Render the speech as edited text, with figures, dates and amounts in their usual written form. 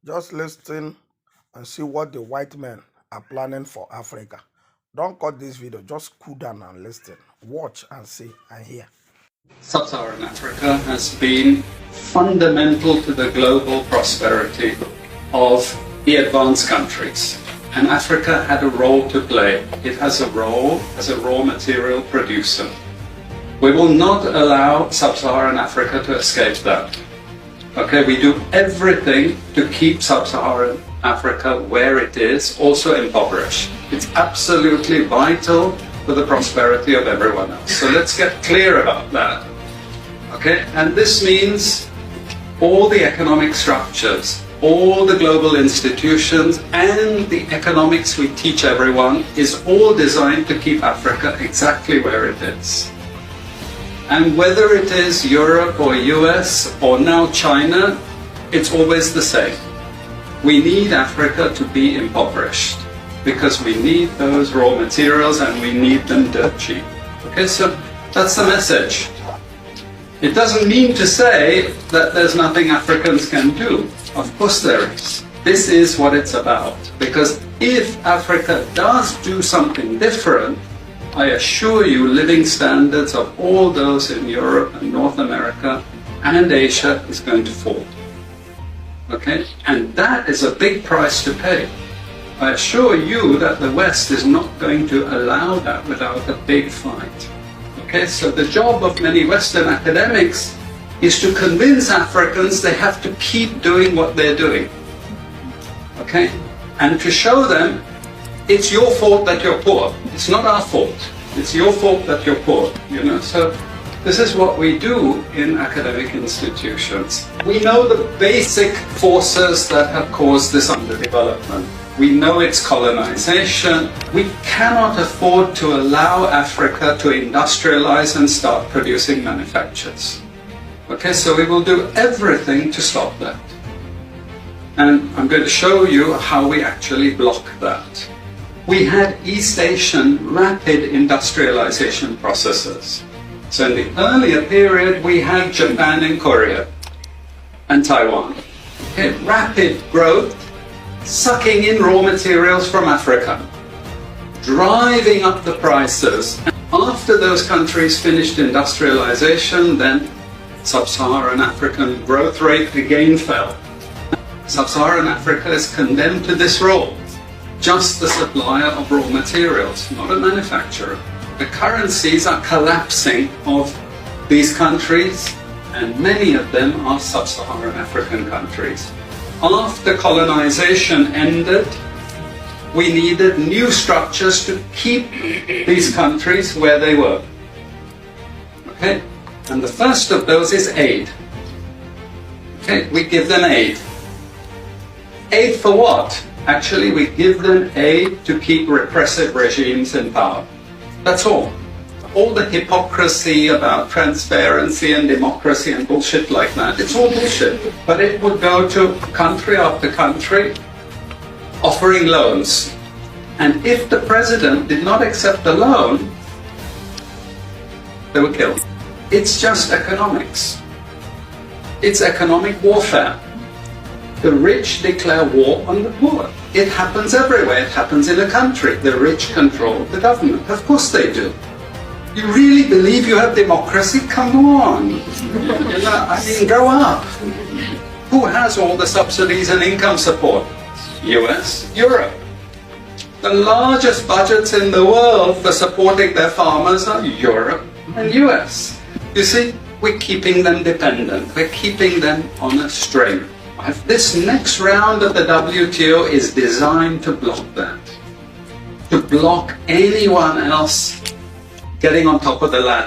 Just listen and see what the white men are planning for Africa. Don't cut this video, just cool down and listen. Watch and see and hear. Sub-Saharan Africa has been fundamental to the global prosperity of the advanced countries. And Africa had a role to play. It has a role as a raw material producer. We will not allow Sub-Saharan Africa to escape that. Okay, we do everything to keep Sub-Saharan Africa where it is, also impoverished. It's absolutely vital for the prosperity of everyone else. So let's get clear about that. Okay, and this means all the economic structures, all the global institutions, and the economics we teach everyone is all designed to keep Africa exactly where it is. And whether it is Europe or US or now China, it's always the same. We need Africa to be impoverished because we need those raw materials and we need them dirt cheap. Okay, so that's the message. It doesn't mean to say that there's nothing Africans can do. Of course there is. This is what it's about. Because if Africa does do something different, I assure you living standards of all those in Europe and North America and Asia is going to fall. Okay? And that is a big price to pay. I assure you that the West is not going to allow that without a big fight. Okay, so the job of many Western academics is to convince Africans they have to keep doing what they're doing. Okay? And to show them it's your fault that you're poor. It's not our fault. It's your fault that you're poor. You know, so this is what we do in academic institutions. We know the basic forces that have caused this underdevelopment. We know it's colonization. We cannot afford to allow Africa to industrialize and start producing manufactures. Okay, so we will do everything to stop that. And I'm going to show you how we actually block that. We had East Asian rapid industrialization processes. So in the earlier period, we had Japan and Korea and Taiwan. Okay, rapid growth, sucking in raw materials from Africa, driving up the prices. And after those countries finished industrialization, then Sub-Saharan African growth rate again fell. Sub-Saharan Africa is condemned to this role, just the supplier of raw materials, not a manufacturer. The currencies are collapsing of these countries, and many of them are Sub-Saharan African countries. After colonization ended, we needed new structures to keep these countries where they were. Okay? And the first of those is aid. Okay? We give them aid. Aid for what? Actually, we give them aid to keep repressive regimes in power. That's all. All the hypocrisy about transparency and democracy and bullshit like that, it's all bullshit. But it would go to country after country offering loans. And if the president did not accept the loan, they were killed. It's just economics. It's economic warfare. The rich declare war on the poor. It happens everywhere. It happens in a country. The rich control the government. Of course they do. You really believe you have democracy? Come on. I mean, grow up. Who has all the subsidies and income support? US, Europe. The largest budgets in the world for supporting their farmers are Europe and US. You see, we're keeping them dependent. We're keeping them on a string. This next round of the WTO is designed to block that. To block anyone else getting on top of the ladder.